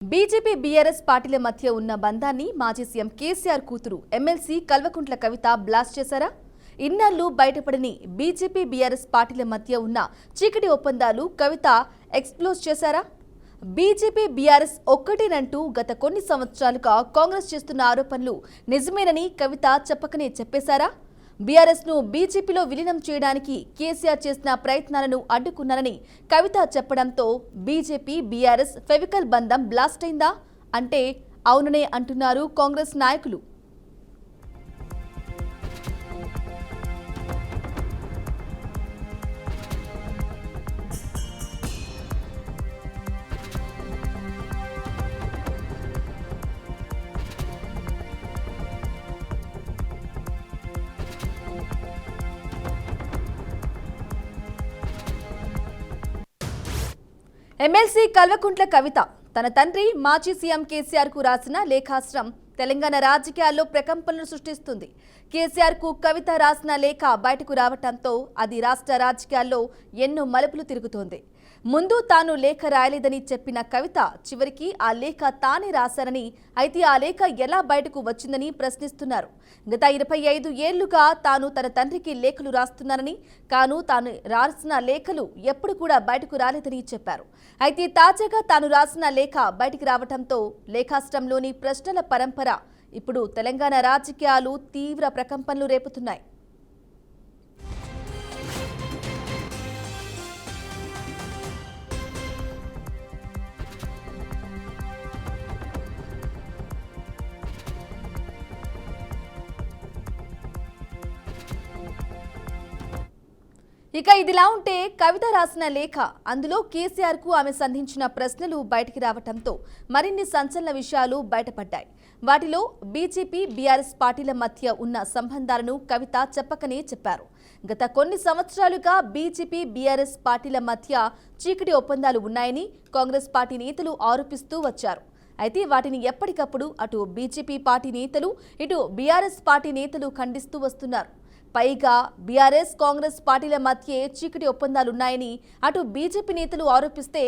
BJP BRS పార్టీల మధ్య ఉన్న బంధాన్ని మాజీ సీఎం కేసీఆర్ కూతురు ఎమ్మెల్సీ కల్వకుంట్ల కవిత బ్లాస్ట్ చేశారా? ఇన్నాళ్లు బయటపడని బీజేపీ బీఆర్ఎస్ పార్టీల మధ్య ఉన్న చీకటి ఒప్పందాలు కవిత ఎక్స్ప్లోజ్ చేశారా? బీజేపీ బీఆర్ఎస్ ఒక్కటేనంటూ గత కొన్ని సంవత్సరాలుగా కాంగ్రెస్ చేస్తున్న ఆరోపణలు నిజమేనని కవిత చెప్పకనే చెప్పేశారా? బీఆర్ఎస్ ను బీజేపీలో విలీనం చేయడానికి కేసీఆర్ చేసిన ప్రయత్నాలను అడ్డుకున్నారని కవిత చెప్పడంతో బీజేపీ బీఆర్ఎస్ ఫెవికల్ బంధం బ్లాస్ట్ అయిందా అంటే అవుననే అంటున్నారు కాంగ్రెస్ నాయకులు. ఎమ్మెల్సీ కల్వకుంట్ల కవిత తన తండ్రి మాజీ సీఎం కేసీఆర్ కు రాసిన లేఖాస్త్రం తెలంగాణ రాజకీయాల్లో ప్రకంపనలు సృష్టిస్తుంది. కేసీఆర్ కు కవిత రాసిన లేఖ బయటకు రావడంతో అది రాష్ట్ర రాజకీయాల్లో ఎన్నో మలుపులు తిరుగుతోంది. ముందు తాను లేఖ రాయలేదని చెప్పిన కవిత చివరికి ఆ లేఖ తానే రాశారని, అయితే ఆ లేఖ ఎలా బయటకు వచ్చిందని ప్రశ్నిస్తున్నారు. గత 25 ఏళ్లుగా తాను తన తండ్రికి లేఖలు రాస్తున్నానని, కాను తాను రాసిన లేఖలు ఎప్పుడు కూడా బయటకు రాలేదని చెప్పారు. అయితే తాజాగా తాను రాసిన లేఖ బయటకు రావడంతో లేఖాస్త్రంలోని ప్రశ్నల పరంపర ఇప్పుడు తెలంగాణ రాజకీయాలు తీవ్ర ప్రకంపనలు రేపుతున్నాయి. ఇక ఇదిలా ఉంటే కవిత రాసిన లేఖ, అందులో కేసీఆర్ కు ఆమె సంధించిన ప్రశ్నలు బయటికి రావడంతో మరిన్ని సంచలన విషయాలు బయటపడ్డాయి. వాటిలో బీజేపీ బీఆర్ఎస్ పార్టీల మధ్య ఉన్న సంబంధాలను కవిత చెప్పకనే చెప్పారు. గత కొన్ని సంవత్సరాలుగా బీజేపీ బీఆర్ఎస్ పార్టీల మధ్య చీకటి ఒప్పందాలు ఉన్నాయని కాంగ్రెస్ పార్టీ నేతలు ఆరోపిస్తూ వచ్చారు. అయితే వాటిని ఎప్పటికప్పుడు అటు బీజేపీ పార్టీ నేతలు ఇటు బీఆర్ఎస్ పార్టీ నేతలు ఖండిస్తూ వస్తున్నారు. పైగా బీఆర్ఎస్ కాంగ్రెస్ పార్టీల మధ్య చీకటి ఒప్పందాలున్నాయని అటు బీజేపీ నేతలు ఆరోపిస్తే,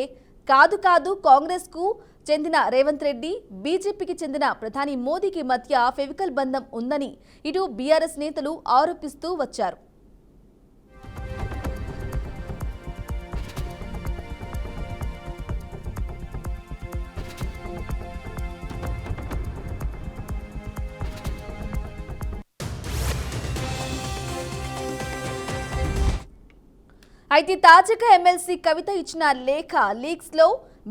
కాదు కాంగ్రెస్ కు చెందిన రేవంత్ రెడ్డి, బీజేపీకి చెందిన ప్రధాని మోదీకి మధ్య ఫెవికల్ బంధం ఉందని ఇటు బీఆర్ఎస్ నేతలు ఆరోపిస్తూ వచ్చారు. అయితే తాజాగా ఎమ్మెల్సీ కవిత ఇచ్చిన లేఖ లీక్స్ లో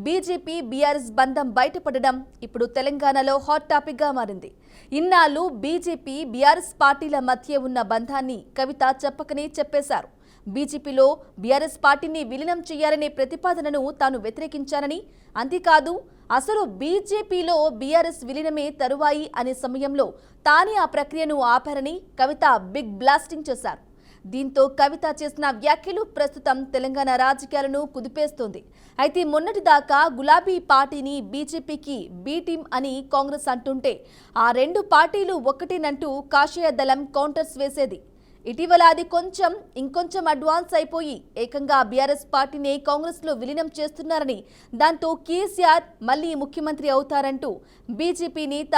బీజేపీ బీఆర్ఎస్ బంధం బయటపడడం ఇప్పుడు తెలంగాణలో హాట్ టాపిక్ గా మారింది. ఇన్నాళ్లు బీజేపీ బీఆర్ఎస్ పార్టీల మధ్య ఉన్న బంధాన్ని కవిత చెప్పకనే చెప్పేశారు. బీజేపీలో బీఆర్ఎస్ పార్టీని విలీనం చేయాలనే ప్రతిపాదనను తాను వ్యతిరేకించానని, అంతేకాదు అసలు బీజేపీలో బీఆర్ఎస్ విలీనమే తరువాయి అనే సమయంలో తానే ఆ ప్రక్రియను ఆపారని కవిత బిగ్ బ్లాస్టింగ్ చేశారు. దీంతో కవిత చేసిన వ్యాఖ్యలు ప్రస్తుతం తెలంగాణ రాజకీయాలను కుదిపేస్తోంది. అయితే మొన్నటిదాకా గులాబీ పార్టీని బీజేపీకి బీ టీం అని కాంగ్రెస్ అంటుంటే, ఆ రెండు పార్టీలు ఒక్కటేనంటూ కాషాయ దళం కౌంటర్స్ వేసేది. ఇటీవల అది ఇంకొంచెం అడ్వాన్స్ అయిపోయి ఏకంగా బీఆర్ఎస్ పార్టీని కాంగ్రెస్ లో విలీనం చేస్తున్నారని, దాంతో కేసీఆర్ మళ్లీ ముఖ్యమంత్రి అవుతారంటూ బీజేపీ నేత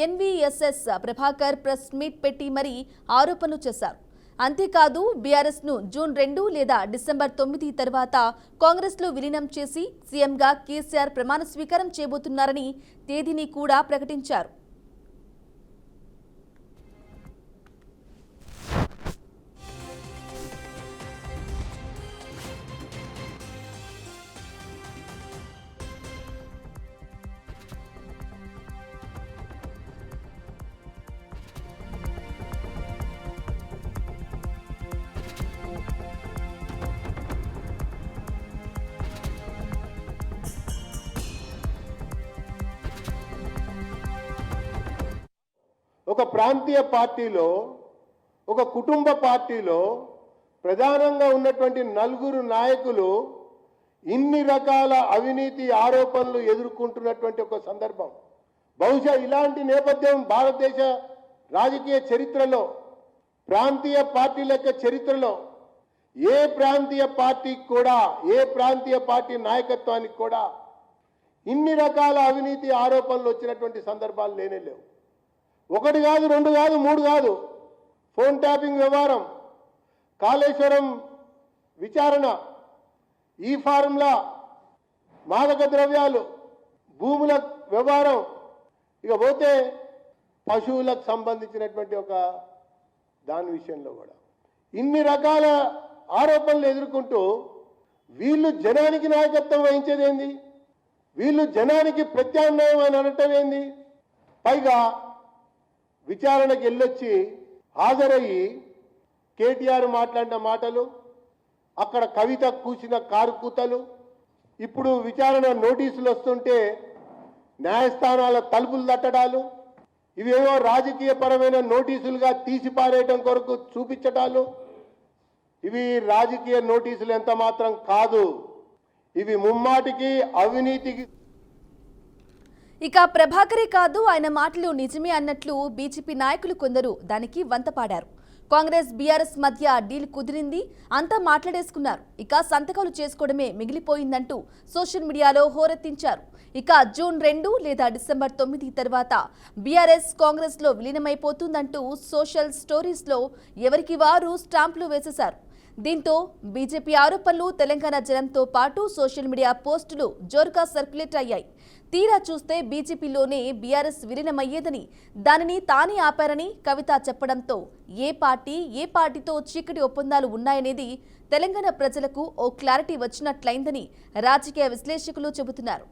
ఎన్వీఎస్ఎస్ ప్రభాకర్ ప్రెస్ మీట్ పెట్టి మరీ ఆరోపణలు చేశారు. అంతేకాదు బీఆర్ఎస్ ను జూన్ 2 లేదా డిసెంబర్ 9 తర్వాత కాంగ్రెస్ లో విలీనం చేసి సీఎంగా కేసీఆర్ ప్రమాణ స్వీకారం చేయబోతున్నారని తేదీని కూడా ప్రకటించారు. ఒక ప్రాంతీయ పార్టీలో, ఒక కుటుంబ పార్టీలో ప్రధానంగా ఉన్నటువంటి నలుగురు నాయకులు ఇన్ని రకాల అవినీతి ఆరోపణలు ఎదుర్కొంటున్నటువంటి ఒక సందర్భం. బహుశా ఇలాంటి నేపథ్యం భారతదేశ రాజకీయ చరిత్రలో, ప్రాంతీయ పార్టీల యొక్క చరిత్రలో ఏ ప్రాంతీయ పార్టీకి కూడా, ఏ ప్రాంతీయ పార్టీ నాయకత్వానికి కూడా ఇన్ని రకాల అవినీతి ఆరోపణలు వచ్చినటువంటి సందర్భాలు లేనే లేవు. ఒకటి కాదు, రెండు కాదు, మూడు కాదు. ఫోన్ ట్యాపింగ్ వ్యవహారం, కాళేశ్వరం విచారణ, ఈ ఫార్ములా, మాదక ద్రవ్యాలు, భూముల వ్యవహారం, ఇక పోతే పశువులకు సంబంధించినటువంటి ఒక దాని విషయంలో కూడా ఇన్ని రకాల ఆరోపణలు ఎదుర్కొంటూ వీళ్ళు జనానికి నాయకత్వం వహించేది ఏంది? వీళ్ళు జనానికి ప్రత్యామ్నాయం అని అనటం ఏంది? పైగా విచారణకి వెళ్ళొచ్చి హాజరయ్యి కేటీఆర్ మాట్లాడిన మాటలు, అక్కడ కవిత కూసిన కారు కూతలు, ఇప్పుడు విచారణ నోటీసులు వస్తుంటే న్యాయస్థానాల తలుపులు తట్టడాలు, ఇవేవో రాజకీయ పరమైన నోటీసులుగా తీసి పారేయడం కొరకు చూపించటాలు, ఇవి రాజకీయ నోటీసులు ఎంత మాత్రం కాదు. ఇవి ముమ్మాటికి అవినీతికి. ఇక ప్రభాకరే కాదు, ఆయన మాటలు నిజమే అన్నట్లు బీజేపీ నాయకులు కొందరు దానికి వంతపాడారు. కాంగ్రెస్ బీఆర్ఎస్ మధ్య డీల్ కుదిరింది, అంతా మాట్లాడేసుకున్నారు, ఇక సంతకాలు చేసుకోవడమే మిగిలిపోయిందంటూ సోషల్ మీడియాలో హోరెత్తించారు. ఇక జూన్ 2 లేదా డిసెంబర్ 9 తర్వాత బీఆర్ఎస్ కాంగ్రెస్ లో విలీనమైపోతుందంటూ సోషల్ స్టోరీస్ లో ఎవరికి వారు స్టాంపులు వేసేశారు. దీంతో బీజేపీ ఆరోపణలు తెలంగాణ జనంతో పాటు సోషల్ మీడియా పోస్టులు జోరుగా సర్క్యులేట్ అయ్యాయి. తీరా చూస్తే బీజేపీలోనే బీఆర్ఎస్ విలీనమయ్యేదని, దానిని తానే ఆపారని కవిత చెప్పడంతో ఏ పార్టీతో చీకటి ఒప్పందాలు ఉన్నాయనేది తెలంగాణ ప్రజలకు ఓ క్లారిటీ వచ్చినట్లయిందని రాజకీయ విశ్లేషకులు చెబుతున్నారు.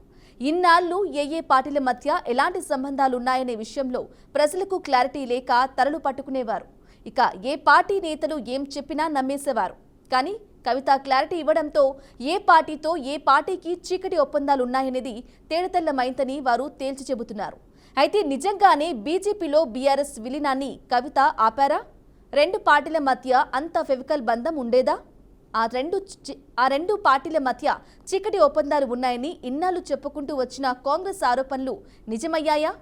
ఇన్నాళ్లు ఏ పార్టీల మధ్య ఎలాంటి సంబంధాలున్నాయనే విషయంలో ప్రజలకు క్లారిటీ లేక తలలు పట్టుకునేవారు. ఇక ఏ పార్టీ నేతలు ఏం చెప్పినా నమ్మేసేవారు. కానీ కవిత క్లారిటీ ఇవ్వడంతో ఏ పార్టీకి చీకటి ఒప్పందాలున్నాయనేది తేడతెల్లమైందని వారు తేల్చి చెబుతున్నారు. అయితే నిజంగానే బీజేపీలో బీఆర్ఎస్ విలీనాన్ని కవిత ఆపారా? రెండు పార్టీల మధ్య అంత ఫెవికల్ బంధం ఉండేదా? ఆ రెండు పార్టీల మధ్య చీకటి ఒప్పందాలు ఉన్నాయని ఇన్నాళ్లు చెప్పుకుంటూ వచ్చిన కాంగ్రెస్ ఆరోపణలు నిజమయ్యాయా?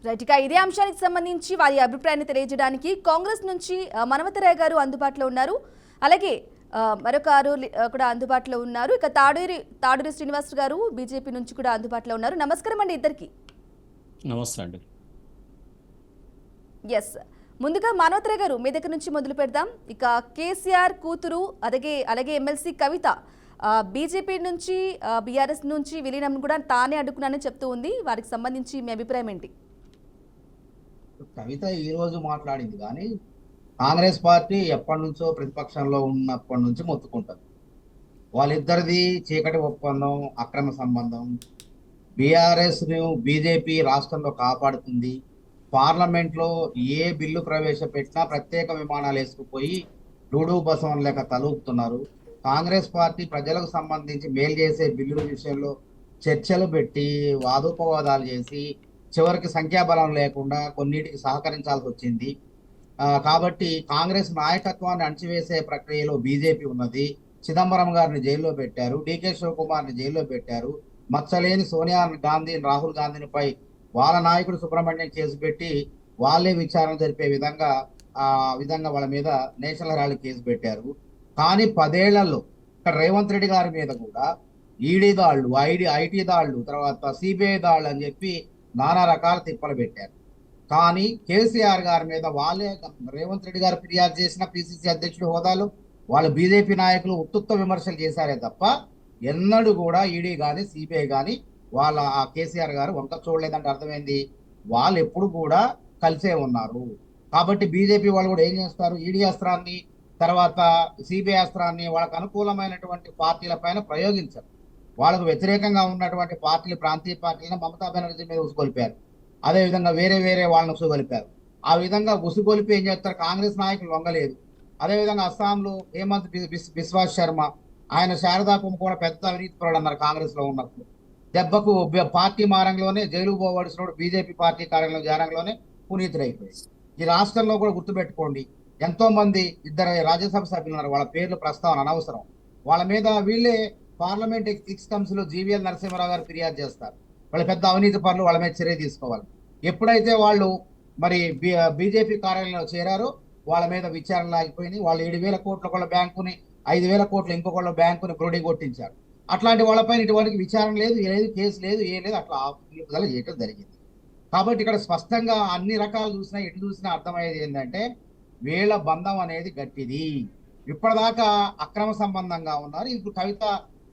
రైట్, ఇక ఇదే అంశానికి సంబంధించి వారి అభిప్రాయాన్ని తెలియజేయడానికి కాంగ్రెస్ నుంచి మనమతరాయ్ గారు అందుబాటులో ఉన్నారు. అలాగే మరొకరు కూడా అందుబాటులో ఉన్నారు. ఇక తాడూరి శ్రీనివాస్ గారు బీజేపీ నుంచి కూడా అందుబాటులో ఉన్నారు. నమస్కారం అండి ఇద్దరికి. నమస్తే అండి. ఎస్, ముందుగా మనమతరాయ్ గారు మీ దగ్గర నుంచి మొదలు పెడదాం. ఇక కేసీఆర్ కూతురు అలాగే ఎమ్మెల్సీ కవిత బీజేపీ నుంచి బీఆర్ఎస్ నుంచి విలీనం కూడా తానే అడ్డుకున్నానని చెప్తూ ఉంది. వారికి సంబంధించి మీ అభిప్రాయం ఏంటి? కవిత ఈ రోజు మాట్లాడింది కానీ కాంగ్రెస్ పార్టీ ఎప్పటి నుంచో ప్రతిపక్షంలో ఉన్నప్పటి నుంచి మొత్తుకుంటుంది. వాళ్ళిద్దరిది చీకటి ఒప్పందం, అక్రమ సంబంధం. బీఆర్ఎస్ ను బీజేపీ రాష్ట్రంలో కాపాడుతుంది. పార్లమెంట్లో ఏ బిల్లు ప్రవేశపెట్టినా ప్రత్యేక విమానాలు వేసుకుపోయి డూడు బసవన్ లేక తలూపుతున్నారు. కాంగ్రెస్ పార్టీ ప్రజలకు సంబంధించి మేలు చేసే బిల్లుల విషయంలో చర్చలు పెట్టి వాదోపవాదాలు చేసి చివరికి సంఖ్యాబలం లేకుండా కొన్నిటికి సహకరించాల్సి వచ్చింది. కాబట్టి కాంగ్రెస్ నాయకత్వాన్ని అణచివేసే ప్రక్రియలో బీజేపీ ఉన్నది. చిదంబరం గారిని జైల్లో పెట్టారు, డికే శివకుమార్ని జైల్లో పెట్టారు. మచ్చలేని సోనియా గాంధీ, రాహుల్ గాంధీనిపై వాళ్ళ నాయకుడు సుబ్రహ్మణ్యం కేసు పెట్టి వాళ్ళే విచారణ జరిపే విధంగా వాళ్ళ మీద నేషనల్ హెరాల్డ్ కేసు పెట్టారు. కానీ 10 ఏళ్లలో ఇక్కడ రేవంత్ రెడ్డి గారి మీద కూడా ఈడీ దాళ్లు, ఐటీ దాళ్లు, తర్వాత సిబిఐ దాళ్లు అని చెప్పి నానా రకాల తిప్పలు పెట్టారు. కానీ కేసీఆర్ గారి మీద వాళ్ళే రేవంత్ రెడ్డి గారు ఫిర్యాదు చేసిన పిసిసి అధ్యక్షుడి హోదాలో వాళ్ళు బీజేపీ నాయకులు ఉత్తుత్త విమర్శలు చేశారే తప్ప ఎన్నడూ కూడా ఈడీ కానీ సిబిఐ కానీ వాళ్ళ ఆ కేసీఆర్ గారు వంక చూడలేదంటే అర్థమైంది. వాళ్ళు ఎప్పుడు కూడా కలిసే ఉన్నారు. కాబట్టి బీజేపీ వాళ్ళు కూడా ఏం చేస్తారు, ఈడీ అస్త్రాన్ని తర్వాత సిబిఐ అస్త్రాన్ని వాళ్ళకు అనుకూలమైనటువంటి పార్టీల పైన ప్రయోగించరు. వాళ్ళకు వ్యతిరేకంగా ఉన్నటువంటి పార్టీలు, ప్రాంతీయ పార్టీలను మమతా బెనర్జీ మీద ఉసుగొలిపారు. అదేవిధంగా వేరే వేరే వాళ్ళని ఉసుగొలిపారు. ఆ విధంగా ఉసుగొలిపి ఏం చేస్తారు, కాంగ్రెస్ నాయకులు లొంగలేదు. అదేవిధంగా అస్సాంలో హేమంత్ బిశ్వాస్ శర్మ, ఆయన శారదా కుంభకోణ పెద్ద అవినీతి పరుడు అన్నారు కాంగ్రెస్ లో ఉన్నప్పుడు. దెబ్బకు పార్టీ మారంలోనే జైలు పోవలసినోడు బీజేపీ పార్టీ కార్యాలయం జారంలోనే పునీతుడైపోయింది. ఈ రాష్ట్రంలో కూడా గుర్తుపెట్టుకోండి, ఎంతో మంది ఇద్దరు రాజ్యసభ సభ్యులు ఉన్నారు, వాళ్ళ పేర్లు ప్రస్తావన అనవసరం. వాళ్ళ మీద వీళ్ళే పార్లమెంట్ ఎథిక్స్ కమిటీలో జీవీఎల్ నరసింహారావు గారు ఫిర్యాదు చేస్తారు. వాళ్ళ పెద్ద అవినీతి పనులు, వాళ్ళ మీద చర్య తీసుకోవాలి. ఎప్పుడైతే వాళ్ళు మరి బీజేపీ కార్యాలయంలో చేరారో వాళ్ళ మీద విచారణ ఆగిపోయింది. వాళ్ళు 7,000 కోట్ల ఒకళ్ళ బ్యాంకుని, 5,000 కోట్ల ఇంకొకళ్ళ బ్యాంకుని బ్రోడీ కొట్టించారు. అట్లాంటి వాళ్ళపైన ఇటువంటి విచారణ లేదు, కేసు లేదు, ఏం లేదు, అట్లా నిలుపుదల చేయడం జరిగింది. కాబట్టి ఇక్కడ స్పష్టంగా అన్ని రకాలు చూసినా, ఎటు చూసినా అర్థమయ్యేది ఏంటంటే వీళ్ళ బంధం అనేది గట్టిది. ఇప్పటిదాకా అక్రమ సంబంధంగా ఉన్నారు, ఇప్పుడు కవిత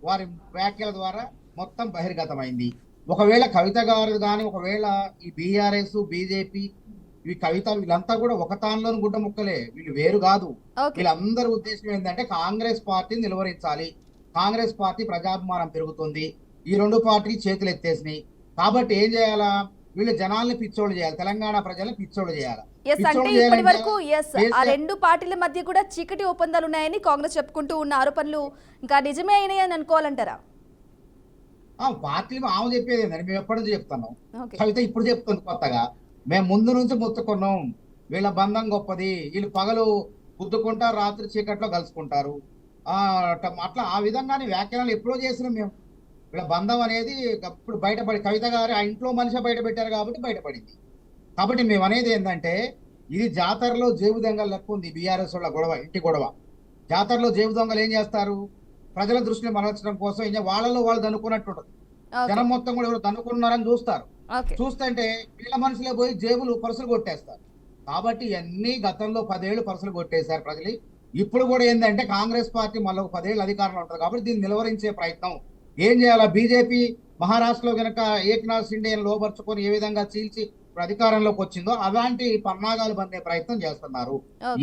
వారి వ్యాఖ్యల ద్వారా మొత్తం బహిర్గతమైంది. ఒకవేళ కవిత గారు కానీ, ఒకవేళ ఈ బీఆర్ఎస్, బీజేపీ, ఇవి కవిత, వీళ్ళంతా కూడా ఒక తానులోని గుడ్డ ముక్కలే, వీళ్ళు వేరు కాదు. వీళ్ళందరి ఉద్దేశం ఏంటంటే కాంగ్రెస్ పార్టీని నిలువరించాలి, కాంగ్రెస్ పార్టీ ప్రజాభిమానం పెరుగుతుంది, ఈ రెండు పార్టీలు చేతులు ఎత్తేసినాయి. కాబట్టి ఏం చేయాలా, వీళ్ళు జనాల్ని పిచ్చోళ్ళు చేయాలి, తెలంగాణ ప్రజల్ని పిచ్చోళ్ళు చేయాలి. ఇప్పటి వరకు ఆ రెండు పార్టీల మధ్య కూడా చీకటి ఒప్పందాలు ఉన్నాయని కాంగ్రెస్ చెప్పుకుంటూ ఉన్న ఆరోపణలు ఇంకా నిజమే అయినాయని అనుకోవాలంటారా? పార్టీలు ఆమె చెప్పేది ఏంటంటే, మేము ఎప్పటి నుంచి చెప్తున్నాం, కవిత ఇప్పుడు చెప్తుంది కొత్తగా. మేము ముందు నుంచి ముత్తుకున్నాం, వీళ్ళ బంధం గొప్పది, వీళ్ళు పగలు గుద్దుకుంటారు, రాత్రి చీకట్లో కలుసుకుంటారు, అట్లా ఆ విధంగానే వ్యాఖ్యానాలు ఎప్పుడో చేసినాం మేము. వీళ్ళ బంధం అనేది ఇప్పుడు బయటపడి, కవిత గారు ఆ ఇంట్లో మనిషి బయట పెట్టారు కాబట్టి బయటపడింది. కాబట్టి మేము అనేది ఏంటంటే, ఇది జాతరలో జేబు దొంగలు లెక్క ఉంది బీఆర్ఎస్ వాళ్ళ గొడవ, ఇంటి గొడవ. జాతరలో జేబు దొంగలు ఏం చేస్తారు, ప్రజల దృష్టిని మరల్చడం కోసం వాళ్ళలో వాళ్ళు దనుకున్నట్టుంటది. జనం మొత్తం కూడా ఎవరు దనుకున్నారని చూస్తారు. చూస్తుంటే వీళ్ళ మనుషులే పోయి జేబులు పర్సులు కొట్టేస్తారు. కాబట్టి ఇవన్నీ గతంలో 10 ఏళ్ళు పర్సులు కొట్టేశారు ప్రజలు. ఇప్పుడు కూడా ఏంటంటే కాంగ్రెస్ పార్టీ మళ్ళీ 10 ఏళ్ళు అధికారంలో ఉంటుంది కాబట్టి దీన్ని నిలవరించే ప్రయత్నం ఏం చేయాలా, బీజేపీ మహారాష్ట్రలో కనుక ఏక్నాథ్ షిండేని లోపరుచుకొని ఏ విధంగా చీల్చి అధికారంలోకి వచ్చిందో అలాంటి పన్నాగాలు బందే ప్రయత్నం చేస్తున్నారు.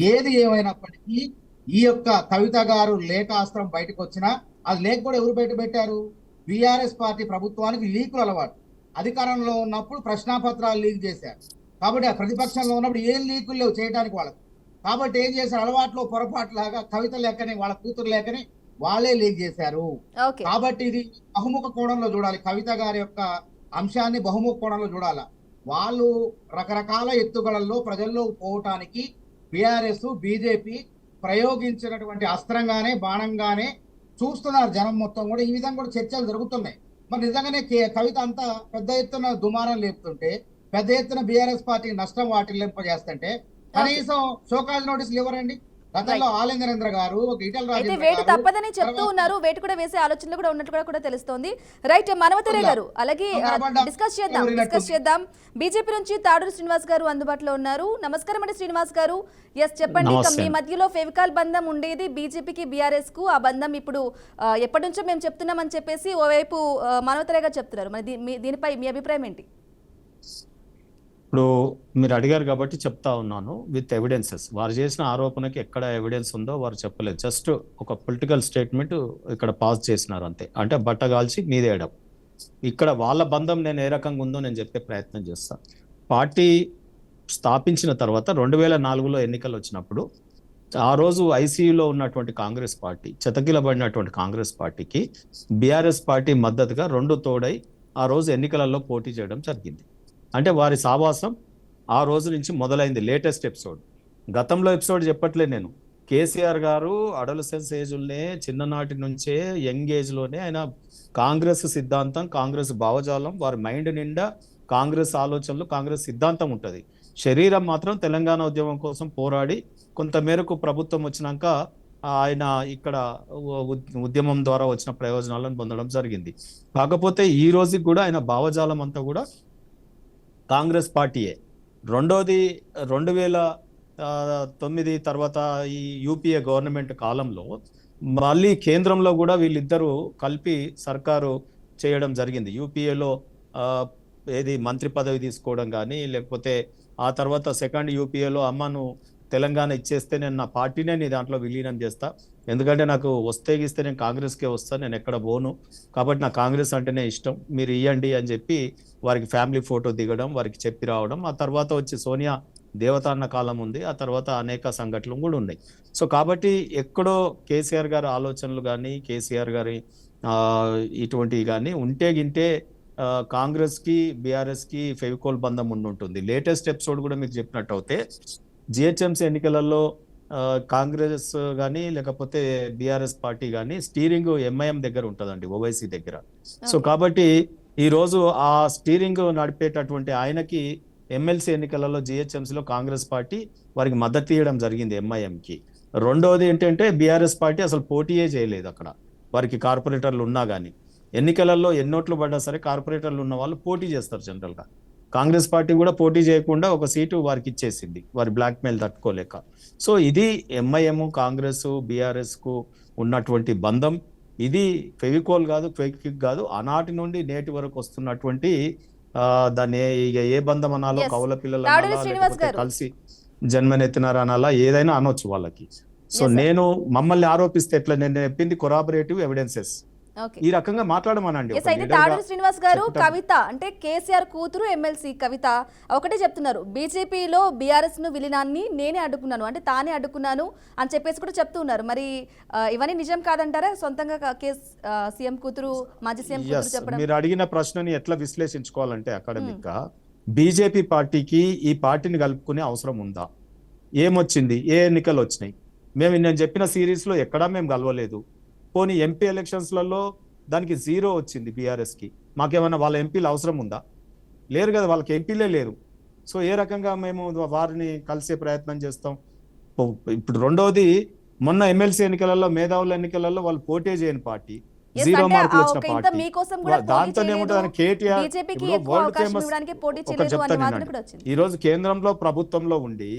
ఏది ఏమైనప్పటికీ ఈ యొక్క కవిత గారు లేఖ అస్త్రం బయటకు వచ్చినా, అది లేఖ కూడా ఎవరు బయట పెట్టారు, బీఆర్ఎస్ పార్టీ ప్రభుత్వానికి లీకులు అలవాటు. అధికారంలో ఉన్నప్పుడు ప్రశ్నాపత్రాలు లీక్ చేశారు. కాబట్టి ఆ ప్రతిపక్షంలో ఉన్నప్పుడు ఏం లీకులు లేవు చేయడానికి వాళ్ళకి. కాబట్టి ఏం చేశారు, అలవాట్లో పొరపాటులాగా కవిత లేఖని, వాళ్ళ కూతురు లేఖని వాళ్ళే లీక్ చేశారు. కాబట్టి ఇది బహుముఖ కోణంలో చూడాలి, కవిత గారి యొక్క అంశాన్ని బహుముఖ కోణంలో చూడాలి. వాళ్ళు రకరకాల ఎత్తుగడల్లో ప్రజల్లో పోవటానికి బీఆర్ఎస్, బీజేపీ ప్రయోగించినటువంటి అస్త్రంగానే, బాణంగానే చూస్తున్నారు జనం మొత్తం కూడా. ఈ విధంగా కూడా చర్చలు జరుగుతున్నాయి. మరి నిజంగానే కవిత అంతా పెద్ద ఎత్తున దుమారం లేపుతుంటే, పెద్ద ఎత్తున బీఆర్ఎస్ పార్టీ నష్టం వాటిల్లింపజేస్తుంటే కనీసం షోకాజ్ నోటీసులు ఇవ్వరండి. గతంలో ఆలేంద్రేంద్ర గారు, అయితే వేటు తప్పదని చెప్తూ ఉన్నారు, వేటు కూడా వేసే ఆలోచనలు కూడా ఉన్నట్టు కూడా తెలుస్తోంది. రైట్, మనవతరే గారు అలాగే డిస్కస్ చేద్దాం. బీజేపీ నుంచి తాడూరు శ్రీనివాస్ గారు అందుబాటులో ఉన్నారు. నమస్కారం అండి శ్రీనివాస్ గారు. ఎస్ చెప్పండి, మీ మధ్యలో ఫెవికాల్ బంధం ఉండేది బీజేపీకి, బీఆర్ఎస్ కు. ఆ బంధం ఇప్పుడు ఎప్పటి నుంచో మేము చెప్తున్నామని చెప్పేసి ఓవైపు మనవతరే గారు చెప్తున్నారు. మరి దీనిపై మీ అభిప్రాయం ఏంటి? ఇప్పుడు మీరు అడిగారు కాబట్టి చెప్తా ఉన్నాను విత్ ఎవిడెన్సెస్. వారు చేసిన ఆరోపణకి ఎక్కడ ఎవిడెన్స్ ఉందో వారు చెప్పలేదు. జస్ట్ ఒక పొలిటికల్ స్టేట్మెంట్ ఇక్కడ పాస్ చేసినారు అంతే. అంటే బట్టగాల్చి మీదేయడం. ఇక్కడ వాళ్ళ బంధం నేను ఏ రకంగా ఉందో నేను చెప్పే ప్రయత్నం చేస్తాను. పార్టీ స్థాపించిన తర్వాత 2004లో ఎన్నికలు వచ్చినప్పుడు ఆ రోజు ఐసీయూలో ఉన్నటువంటి కాంగ్రెస్ పార్టీ, చెతకిలబడినటువంటి కాంగ్రెస్ పార్టీకి బీఆర్ఎస్ పార్టీ మద్దతుగా 2 తోడై ఆ రోజు ఎన్నికలలో పోటీ చేయడం జరిగింది. అంటే వారి సావాసం ఆ రోజు నుంచి మొదలైంది. లేటెస్ట్ ఎపిసోడ్, గతంలో ఎపిసోడ్ చెప్పట్లేదు నేను. కేసీఆర్ గారు అడలసెన్స్ ఏజ్లోనే, చిన్ననాటి నుంచే యంగ్ ఏజ్లోనే ఆయన కాంగ్రెస్ సిద్ధాంతం, కాంగ్రెస్ భావజాలం, వారి మైండ్ నిండా కాంగ్రెస్ ఆలోచనలు, కాంగ్రెస్ సిద్ధాంతం ఉంటుంది. శరీరం మాత్రం తెలంగాణ ఉద్యమం కోసం పోరాడి కొంతమేరకు ప్రభుత్వం వచ్చినాక ఆయన ఇక్కడ ఉద్యమం ద్వారా వచ్చిన ప్రయోజనాలను పొందడం జరిగింది. కాకపోతే ఈ రోజుకి కూడా ఆయన భావజాలం అంతా కూడా కాంగ్రెస్ పార్టీయే. రెండోది 2009 తర్వాత ఈ యూపీఏ గవర్నమెంట్ కాలంలో మళ్ళీ కేంద్రంలో కూడా వీళ్ళిద్దరూ కలిపి సర్కారు చేయడం జరిగింది. యూపీఏలో ఏది మంత్రి పదవి తీసుకోవడం కానీ, లేకపోతే ఆ తర్వాత సెకండ్ యూపీఏలో అమ్మను తెలంగాణ ఇచ్చేస్తే నేను నా పార్టీనే నీ దాంట్లో విలీనం చేస్తా, ఎందుకంటే నాకు వస్తే గీస్తే నేను కాంగ్రెస్కే వస్తాను, నేను ఎక్కడ పోను, కాబట్టి నాకు కాంగ్రెస్ అంటేనే ఇష్టం, మీరు ఇవ్వండి అని చెప్పి వారికి ఫ్యామిలీ ఫోటో దిగడం, వారికి చెప్పి రావడం. ఆ తర్వాత వచ్చి సోనియా దేవత అన్న కాలం ఉంది, ఆ తర్వాత అనేక సంఘటనలు కూడా ఉన్నాయి. సో కాబట్టి ఎక్కడో కేసీఆర్ గారి ఆలోచనలు కానీ కేసీఆర్ గారి ఇటువంటివి కానీ ఉంటే గింటే కాంగ్రెస్ కి బీఆర్ఎస్ కి ఫెవికోల్ బంధం ఉండుంటుంది. లేటెస్ట్ ఎపిసోడ్ కూడా మీకు చెప్పినట్టు అయితే జిహెచ్ఎంసీ ఎన్నికలలో కాంగ్రెస్ కానీ లేకపోతే బీఆర్ఎస్ పార్టీ కానీ స్టీరింగ్ ఎంఐఎం దగ్గర ఉంటుందండి, ఓవైసీ దగ్గర. సో కాబట్టి ఈ రోజు ఆ స్టీరింగ్ నడిపేటటువంటి ఆయనకి ఎమ్మెల్సీ ఎన్నికలలో జిహెచ్ఎంసీలో కాంగ్రెస్ పార్టీ వారికి మద్దతు ఇవ్వడం జరిగింది ఎంఐఎంకి. రెండవది ఏంటంటే బీఆర్ఎస్ పార్టీ అసలు పోటీయే చేయలేదు అక్కడ, వారికి కార్పొరేటర్లు ఉన్నా కానీ. ఎన్నికలలో ఎన్నోట్లు పడ్డా సరే కార్పొరేటర్లు ఉన్న వాళ్ళు పోటీ చేస్తారు జనరల్గా. కాంగ్రెస్ పార్టీ కూడా పోటీ చేయకుండా ఒక సీటు వారికి ఇచ్చేసింది, వారి బ్లాక్ మెయిల్ తట్టుకోలేక. సో ఇది ఎంఐఎం కాంగ్రెస్ బీఆర్ఎస్ కు ఉన్నటువంటి బంధం. ఇది ఫెవికోల్ కాదు, ఫెవిక్విక్ కాదు, ఆనాటి నుండి నేటి వరకు వస్తున్నటువంటి దాన్ని ఇక ఏ బంధం అనాలో, కౌల పిల్లలు అనాలా, కలిసి జన్మనెత్తినారు అనాలా, ఏదైనా అనొచ్చు వాళ్ళకి. సో నేను మమ్మల్ని ఆరోపిస్తే ఎట్లా, నేను చెప్పింది కొరాబరేటివ్ ఎవిడెన్సెస్, ఈ రకంగా మాట్లాడమనండి. అయితే తాడూరి శ్రీనివాస్ గారు, కవిత అంటే కేసీఆర్ కూతురు ఎమ్మెల్సీ కవిత ఒకటే చెప్తున్నారు, బీజేపీలో బీఆర్ఎస్ ను విలీనాన్ని నేనే అడ్డుకున్నాను, అంటే తానే అడ్డుకున్నాను అని చెప్పేసి కూడా చెప్తున్నారు. మరి ఇవన్నీ నిజం కాదంటారా? సొంతంగా సీఎం కూతురు, మాజీ సీఎం కూతురు చెప్పడం. మీరు అడిగిన ప్రశ్నని ఎట్లా విశ్లేషించుకోవాలంటే అకాడమిక్ గా, బీజేపీ పార్టీకి ఈ పార్టీని కలుపుకునే అవసరం ఉందా? ఏమొచ్చింది? ఏ ఎన్నికలు వచ్చినాయి? నేను చెప్పిన సిరీస్ లో ఎక్కడా మేము కలవలేదు. పోనీ ఎంపీ ఎలక్షన్స్లలో దానికి 0 వచ్చింది బీఆర్ఎస్కి. మాకేమన్నా వాళ్ళ ఎంపీలు అవసరం ఉందా? లేరు కదా, వాళ్ళకి ఎంపీలే లేరు. సో ఏ రకంగా మేము వారిని కలిసే ప్రయత్నం చేస్తాం? ఇప్పుడు రెండవది, మొన్న ఎమ్మెల్సీ ఎన్నికలలో, మేధావుల ఎన్నికలలో వాళ్ళు పోటీ చేయని పార్టీ, 0 మార్కులు వచ్చిన పార్టీ. దాంతో ఏముంటుంది, కేటీఆర్ వరల్డ్ ఫేమస్. ఒక చెప్తాను, ఈ రోజు కేంద్రంలో ప్రభుత్వంలో ఉండి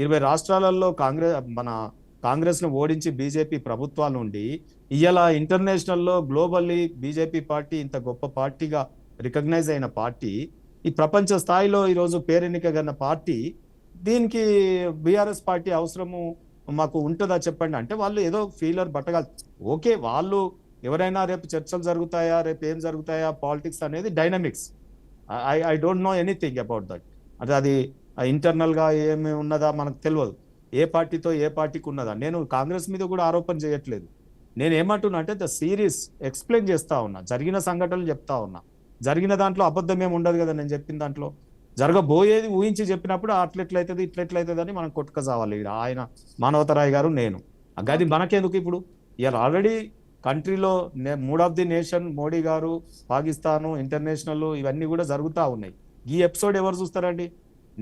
20 రాష్ట్రాలలో కాంగ్రెస్ ను ఓడించి బీజేపీ ప్రభుత్వాలు ఉండి ఇవాళ ఇంటర్నేషనల్లో గ్లోబల్లీ బీజేపీ పార్టీ ఇంత గొప్ప పార్టీగా రికగ్నైజ్ అయిన పార్టీ, ఈ ప్రపంచ స్థాయిలో ఈరోజు పేరెన్నికగన్న పార్టీ, దీనికి బీఆర్ఎస్ పార్టీ అవసరము మాకు ఉంటుందా చెప్పండి అంటే వాళ్ళు ఏదో ఫీలర్ బట్టగా. ఓకే, వాళ్ళు ఎవరైనా రేపు చర్చలు జరుగుతాయా, రేపు ఏం జరుగుతాయా, పాలిటిక్స్ అనేది dynamics. I don't know anything about that. అంటే అది ఇంటర్నల్ గా ఏమి ఉన్నదా మనకు తెలియదు, ఏ పార్టీతో ఏ పార్టీకి ఉన్నదా. నేను కాంగ్రెస్ మీద కూడా ఆరోపణ చేయట్లేదు. నేను ఏమంటున్నా అంటే ద సిరీస్ ఎక్స్ప్లెయిన్ చేస్తా ఉన్నా, జరిగిన సంఘటనలు చెప్తా ఉన్నా. జరిగిన దాంట్లో అబద్ధం ఏమి ఉండదు కదా, నేను చెప్పిన దాంట్లో జరగబోయేది ఊహించి చెప్పినప్పుడు అట్లెట్లయితుంది ఇట్లెట్లయితుంది అని మనం కొట్టుకసావాలి. ఆయన మానవతరాయ్ గారు, నేను అది మనకెందుకు ఇప్పుడు. ఇవాళ ఆల్రెడీ కంట్రీలో mood of the nation Modi గారు, పాకిస్తాను, ఇంటర్నేషనల్ ఇవన్నీ కూడా జరుగుతూ ఉన్నాయి. ఈ ఎపిసోడ్ ఎవరు చూస్తారండి?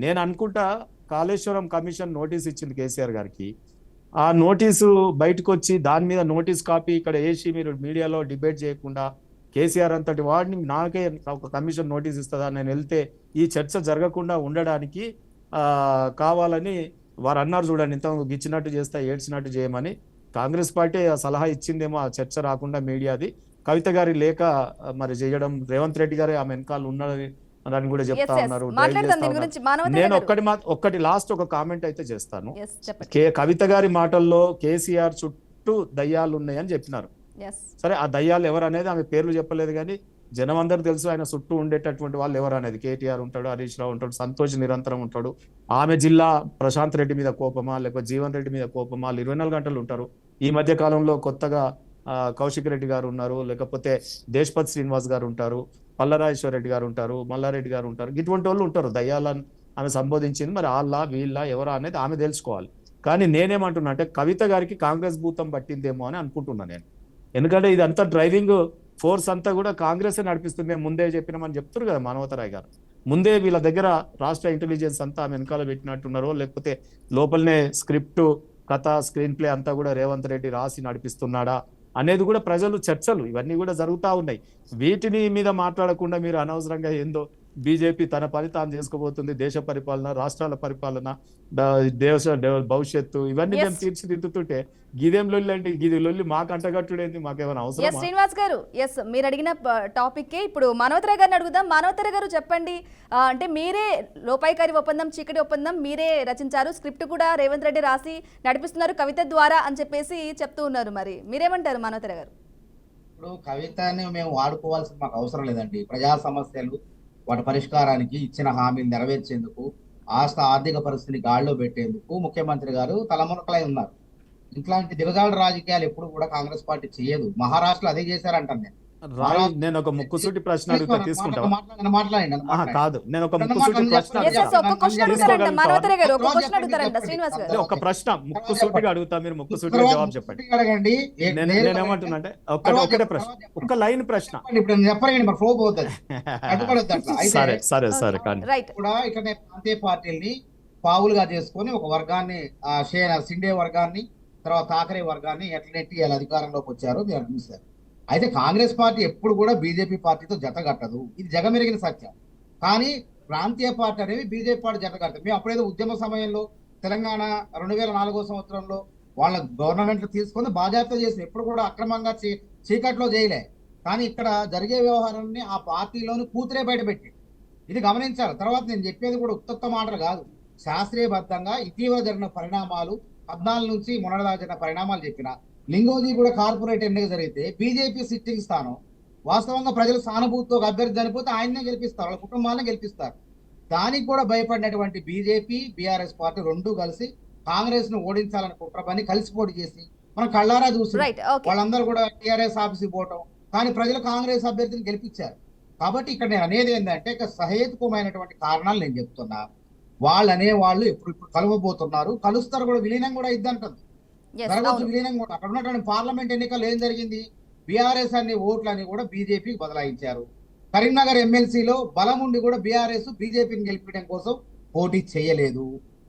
నేను అనుకుంటా కాళేశ్వరం కమిషన్ నోటీస్ ఇచ్చింది కేసీఆర్ గారికి. ఆ నోటీసు బయటకు వచ్చి దాని మీద నోటీస్ కాపీ ఇక్కడ వేసి మీరు మీడియాలో డిబేట్ చేయకుండా, కేసీఆర్ అంతటి వాడిని నాకే ఒక కమిషన్ నోటీస్ ఇస్తుందా, నేను వెళ్తే ఈ చర్చ జరగకుండా ఉండడానికి కావాలని వారు అన్నారు. చూడండి, ఇంత గిచ్చినట్టు చేస్తా ఏడ్చినట్టు చేయమని కాంగ్రెస్ పార్టీ సలహా ఇచ్చిందేమో ఆ చర్చ రాకుండా మీడియాది. కవిత గారి లేఖ మరి చేయడం, రేవంత్ రెడ్డి గారే ఆమె వెనకాల ఉన్నది అని కూడా చెప్తా ఉన్నారు. నేను ఒక్కటి లాస్ట్ ఒక కామెంట్ అయితే చేస్తాను. కవిత గారి మాటల్లో కేసీఆర్ చుట్టూ దయ్యాలు ఉన్నాయని చెప్పినారు. సరే, ఆ దయ్యాలు ఎవరు అనేది ఆమె పేర్లు చెప్పలేదు, కానీ జనం అందరూ తెలుసు ఆయన చుట్టూ ఉండేటటువంటి వాళ్ళు ఎవరు అనేది. కేటీఆర్ ఉంటాడు, హరీష్ రావు ఉంటాడు, సంతోష్ నిరంతరం ఉంటాడు. ఆమె జిల్లా ప్రశాంత్ రెడ్డి మీద కోపమా, లేకపోతే జీవన్ రెడ్డి మీద కోపమా, వాళ్ళు 24 గంటలు ఉంటారు. ఈ మధ్య కాలంలో కొత్తగా కౌశిక్ రెడ్డి గారు ఉన్నారు, లేకపోతే దేశ్పత్ శ్రీనివాస్ గారు ఉంటారు, పల్లరాజేశ్వర రెడ్డి గారు ఉంటారు, మల్లారెడ్డి గారు ఉంటారు. ఇటువంటి వాళ్ళు ఉంటారు. దయ్యాలని ఆమె సంబోధించింది. మరి వీళ్ళ ఎవరా అనేది ఆమె తెలుసుకోవాలి. కానీ నేనేమంటున్నా అంటే కవిత గారికి కాంగ్రెస్ భూతం పట్టిందేమో అని అనుకుంటున్నా నేను. ఎందుకంటే ఇదంతా డ్రైవింగ్ ఫోర్స్ అంతా కూడా కాంగ్రెస్ నడిపిస్తుంది. మేము ముందే చెప్పినామని చెప్తారు కదా మానవతరాయ్ గారు. ముందే వీళ్ళ దగ్గర రాష్ట్ర ఇంటెలిజెన్స్ అంతా ఆమె వెనకాల పెట్టినట్టున్నారో, లేకపోతే లోపలనే స్క్రిప్ట్, కథ, స్క్రీన్ ప్లే అంతా కూడా రేవంత్ రెడ్డి రాసి నడిపిస్తున్నాడా అనేది కూడా ప్రజలు చర్చలు ఇవన్నీ కూడా జరుగుతూ ఉన్నాయి. వీటిని మీద మాట్లాడకుండా మీరు అనవసరంగా ఏందో బీజేపీ తన పని తాను చేసుకోబోతుంది, దేశ పరిపాలన, రాష్ట్రాల పరిపాలన, భవిష్యత్తు ఇవన్నీ Yes. మేము తీర్చిదిద్దుతుంటే గిదేం లొల్లి అంటే గిది లొల్లి మాకు అంటగట్టుడేంది, మాకేమైనా ఎస్ అవసరం? శ్రీనివాస్ గారు, ఎస్ మీరు అడిగిన టాపిక్కే ఇప్పుడు మానవతర గారిని అడుగుదాం. మానవతర గారు చెప్పండి, అంటే మీరే లోపాయికారి ఒప్పందం, చీకటి ఒప్పందం మీరే రచించారు, స్క్రిప్ట్ కూడా రేవంత్ రెడ్డి రాసి నడిపిస్తున్నారు కవిత ద్వారా అని చెప్పేసి చెప్తూ ఉన్నారు. మరి మీరేమంటారు మానవతర గారు? ఇప్పుడు కవితని మేము వాడుకోవాల్సిన మాకు అవసరం లేదండి. ప్రజా సమస్యలు వాటి పరిష్కారానికి ఇచ్చిన హామీలు నెరవేర్చేందుకు, ఆర్థిక పరిస్థితిని గాడిలో పెట్టేందుకు ముఖ్యమంత్రి గారు తలమునకలై ఉన్నారు. ఇట్లాంటి దిగజాడు రాజకీయాలు ఎప్పుడు కూడా కాంగ్రెస్ పార్టీ చేయదు. మహారాష్ట్రలో అదే చేశారంటాను నేను. నేను ఒక ముక్కుసూటి ప్రశ్న అడుగుతా, తీసుకుంటావా? మాట్లాడండి. కాదు, నేను ఒక ముక్కుసూటి ప్రశ్న Yes, yes, ఒక్క క్వశ్చన్ అడుగుతారంట మానవతర గారు, ఒక్క క్వశ్చన్ అడుగుతారంట శ్రీనివాస్ గారు. ఒక ప్రశ్న ముక్కుసూటిగా అడుగుతా, మీరు ముక్కుసూటిగా జవాబు చెప్పండి. అడగండి. నేనేమంటున్నా అంటే ఒకటే ప్రశ్న, ఒక్క లైన్ ప్రశ్న. ఇప్పుడు చెప్పండి, మరి ఫ్లో పోతుంది. సరే సరే సరే కానీ రైట్. కూడా ఇక్కడ ప్రాంతీయ పార్టీల్ని పావులుగా చేసుకొని ఒక వర్గాన్ని సిండే వర్గాన్ని, తర్వాత తాకరే వర్గాన్ని ఎట్లా నెట్టి వీళ్ళ అధికారంలోకి వచ్చారో మీరు చూశారు. అయితే కాంగ్రెస్ పార్టీ ఎప్పుడు కూడా బీజేపీ పార్టీతో జత కట్టదు, ఇది జగమెరిగిన సత్యం. కానీ ప్రాంతీయ పార్టీ అనేవి బీజేపీ పార్టీ జత కట్టదు. మేము అప్పుడేదో ఉద్యమ సమయంలో తెలంగాణ 2004 సంవత్సరంలో వాళ్ళ గవర్నమెంట్ తీసుకొని బాధ్యత చేసి ఎప్పుడు కూడా అక్రమంగా చీకట్లో చేయలే. కానీ ఇక్కడ జరిగే వ్యవహారాన్ని ఆ పార్టీలోని కూతురే బయటపెట్టి ఇది గమనించాలి. తర్వాత నేను చెప్పేది కూడా ఉత్తమ మాటలు కాదు, శాస్త్రీయబద్ధంగా ఇటీవల జరిగిన పరిణామాలు, 14 నుంచి మొన్నటిదాకా జరిగిన పరిణామాలు చెప్పిన. లింగోజీ కూడా కార్పొరేట్ ఎన్నిక జరిగితే బీజేపీ సిట్టింగ్ స్థానం, వాస్తవంగా ప్రజలు సానుభూతితో అభ్యర్థి చనిపోతే ఆయన్నే గెలిపిస్తారు, వాళ్ళ కుటుంబాలను గెలిపిస్తారు. దానికి కూడా భయపడినటువంటి బీజేపీ, బీఆర్ఎస్ పార్టీ రెండూ కలిసి కాంగ్రెస్ ను ఓడించాలని కుట్ర పని కలిసి పోటీ చేసి మనం కళ్ళారా చూసి వాళ్ళందరూ కూడా టీఆర్ఎస్ ఆఫీస్కి పోవటం, కానీ ప్రజలు కాంగ్రెస్ అభ్యర్థిని గెలిపించారు. కాబట్టి ఇక్కడ నేను అనేది ఏంటంటే ఇక సహేతుకమైనటువంటి కారణాలు నేను చెప్తున్నా. వాళ్ళు అనేవాళ్ళు ఇప్పుడు కలవబోతున్నారు, కలుస్తారు కూడా, విలీనం కూడా ఇద్దంటుంది, జరగవచ్చు విలీనం కూడా. అక్కడ ఉన్నటువంటి పార్లమెంట్ ఎన్నికలు ఏం జరిగింది, బీఆర్ఎస్ అనే ఓట్లని కూడా బీజేపీకి బదలాయించారు. కరీంనగర్ ఎమ్మెల్సీలో బలం ఉండి కూడా బీఆర్ఎస్ బీజేపీని గెలిపించడం కోసం పోటీ చేయలేదు.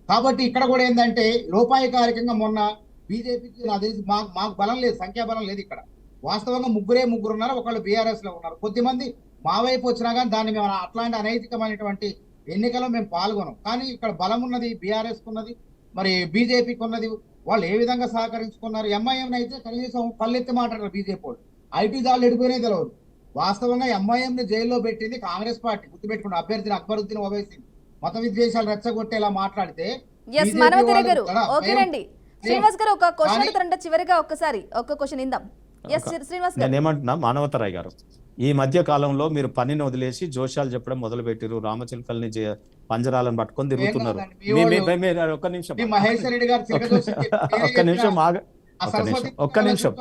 కాబట్టి ఇక్కడ కూడా ఏంటంటే లోపాయకారికంగా మొన్న బీజేపీకి నాకు తెలిసి మాకు బలం లేదు, సంఖ్యాబలం లేదు. ఇక్కడ వాస్తవంగా ముగ్గురు ఉన్నారు, ఒకళ్ళు బీఆర్ఎస్ లో ఉన్నారు. కొద్దిమంది మా వైపు వచ్చినా కానీ దాన్ని మేము అట్లాంటి అనైతికమైనటువంటి ఎన్నికలో మేము పాల్గొనం. కానీ ఇక్కడ బలం ఉన్నది బీఆర్ఎస్ ఉన్నది, మరి బీజేపీకి ఉన్నది. వాళ్ళు ఏ విధంగా సహకరించుకున్నారు? ఎంఐఎం అయితే కనీసం పల్లెత్తి మాట్లాడారు బీజేపీ వాళ్ళు, ఐటీ దాళ్ళు ఎడిపోయినా తెలియదు. వాస్తవంగా ఎంఐఎం ని జైల్లో పెట్టింది కాంగ్రెస్ పార్టీ, గుర్తుపెట్టుకున్న అభ్యర్థిని అక్బరుద్దీన్ ఓవైసీ మత విద్వేషాలు రెచ్చగొట్టేలా మాట్లాడితే శ్రీనివాస్ గారు ఒక క్వశ్చన్ అడుగుతారంట చివరిగా, ఒక్కసారి ఒక్క క్వశ్చన్ ఇందాం. శ్రీనివాస్ గారు, నేనేమంటున్నా, మానవతరాయ్ గారు ఈ మధ్య కాలంలో మీరు పనిని వదిలేసి జోషాలు చెప్పడం మొదలు పెట్టిరు, రామచిలుకల్ని పంజరాలను పట్టుకొని తిరుగుతున్నారు. ఒక్క నిమిషం ఒక్క నిమిషం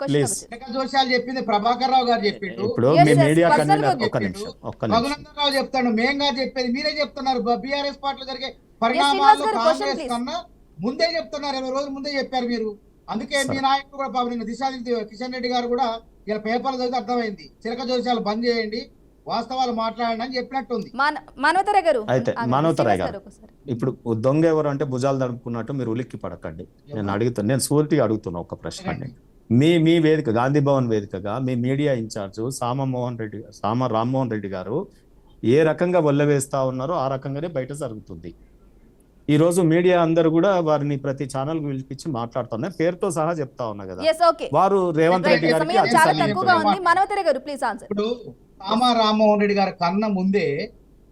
ప్లీజ్. జోషాలు చెప్పింది ప్రభాకర్ రావు గారు చెప్పిండు, ఇప్పుడు మీ మీడియా కన్వీనర్ రఘునందన్ రావు చెప్తాడు, మేం గారు చెప్పేది మీరే చెప్తున్నారు. బీఆర్ఎస్ పార్టీలో జరిగే పరిణామాలు కాంగ్రెస్ కన్నా ముందే చెప్తున్నారు, 20 రోజుల ముందే చెప్పారు మీరు. అందుకే మీ నాయకుడు కూడా పాపం నిన్న కిషన్ రెడ్డి గారు కూడా ఇలా పేపర్లు చదివితే అర్థమైంది, చిలక జోషాలు బంద్ చేయండి, వాస్తవాలు మాట్లాడండి అని చెప్పినట్టుంది. అయితే మానవతరాయ్ గారు, ఇప్పుడు దొంగ ఎవరు అంటే భుజాలు తడుపుకున్నట్టు మీరు ఉలిక్కి పడకండి. నేను సూటిగా అడుగుతున్నా ఒక ప్రశ్న అండి. మీ వేదిక, గాంధీ భవన్ వేదికగా మీ మీడియా ఇన్ఛార్జ్ సామ రామ్మోహన్ రెడ్డి గారు ఏ రకంగా వల్లవేస్తా ఉన్నారో ఆ రకంగానే బయట జరుగుతుంది. ఈ రోజు మీడియా అందరూ కూడా వారిని ప్రతి ఛానల్ పిలిపించి మాట్లాడుతున్నారు, పేరుతో సహా చెప్తా ఉన్నా కదా. వారు రేవంత్ రెడ్డి గారికి ఇప్పుడు సామా రామ్మోహన్ రెడ్డి గారి కన్నా ముందే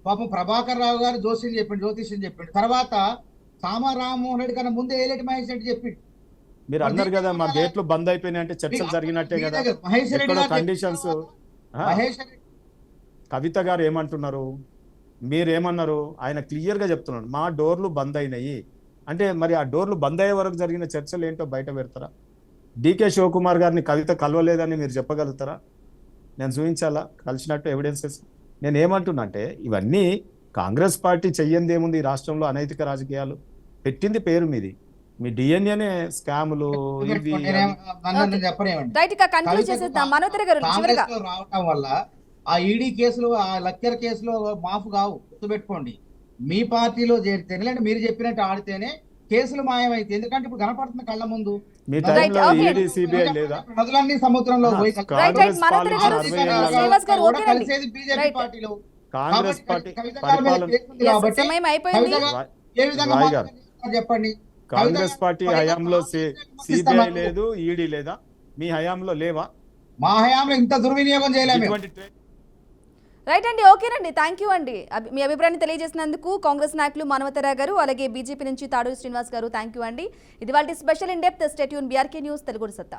పాపం ప్రభాకర్ రావు గారు జ్యోతిష్యం చెప్పిండు, తర్వాత సామా రామ్మోహన్ రెడ్డి కన్నా ముందే ఏలేటి మహేష్ రెడ్డి చెప్పిండు. మీరు అన్నారు కదా మా గేట్లు బంద్ అయిపోయినాయి అంటే చర్చలు జరిగినట్టే కదా. మహేష్ రెడ్డి కండిషన్స్ కవిత గారు ఏమంటున్నారు, మీరేమన్నారు? ఆయన క్లియర్ గా చెప్తున్నాడు, మా డోర్లు బంద్ అయినాయి అంటే మరి ఆ డోర్లు బంద్ అయ్యే వరకు జరిగిన చర్చలు ఏంటో బయట పెడతారా? డికే శివకుమార్ గారిని కవిత కలవలేదని మీరు చెప్పగలుగుతారా? నేను చూపించాలా కలిసినట్టు ఎవిడెన్సెస్? నేను ఏమంటున్నా అంటే ఇవన్నీ కాంగ్రెస్ పార్టీ చెయ్యంది ఏముంది, ఈ రాష్ట్రంలో అనైతిక రాజకీయాలు పెట్టింది పేరు మీది, మీ డిఎన్ఏనే స్కాములు రావటం వల్ల ఆ ఈడీ కేసులు, ఆ లక్కర్ కేసులో మాఫ్ కావు, గుర్తుపెట్టుకోండి. మీ పార్టీలో చేరితేనే, లేదంటే మీరు చెప్పినట్టు ఆడితేనే కేసులు మాయమైతే ఎందుకంటే ఇప్పుడు కనపడుతుంది కళ్ళ ముందు మీ Right, టైంలో okay. ఈడీ సిబిఐ లేదా? నదులన్నీ సముద్రంలో పోయి రైట్ రైట్ కాంగ్రెస్ మనోహర్ గారు పాలించిన 60 ఏళ్ళలో శ్రీనివాస్ గారు కూడా ఓకేనండి కలిసేది బీజేపీ Right. పార్టీలో. కాంగ్రెస్ కాబట్టి పార్టీ కవిత గారి మీద పరిపాలన కేసు ఉంది Yes, కాబట్టి సమయం అయిపోయింది కవిత గారు ఏ విధంగా రాయ్ గారు. మాట్లాడారు చెప్పండి. కాంగ్రెస్ పార్టీ హయాంలో సిబిఐ సిబిఐ లేదు, ఈడీ లేదా? మీ హయాంలో లేవా మా హయాంలో ఇంత దుర్వినియోగం చేయలేము. ఇటువంటి రైట్ అండి ఓకేనండి థ్యాంక్ యూ అండి మీ అభిప్రాయాన్ని తెలియజేసినందుకు కాంగ్రెస్ నాయకులు మానవతరావు గారు అలాగే బీజేపీ నుంచి తాడూరి శ్రీనివాస్ గారు థ్యాంక్ యూ అండి ఇది వాళ్ళ స్పెషల్ ఇన్ డెప్త్ స్టేట్యూన్ బీఆర్కే న్యూస్ తెలుగు సత్తా.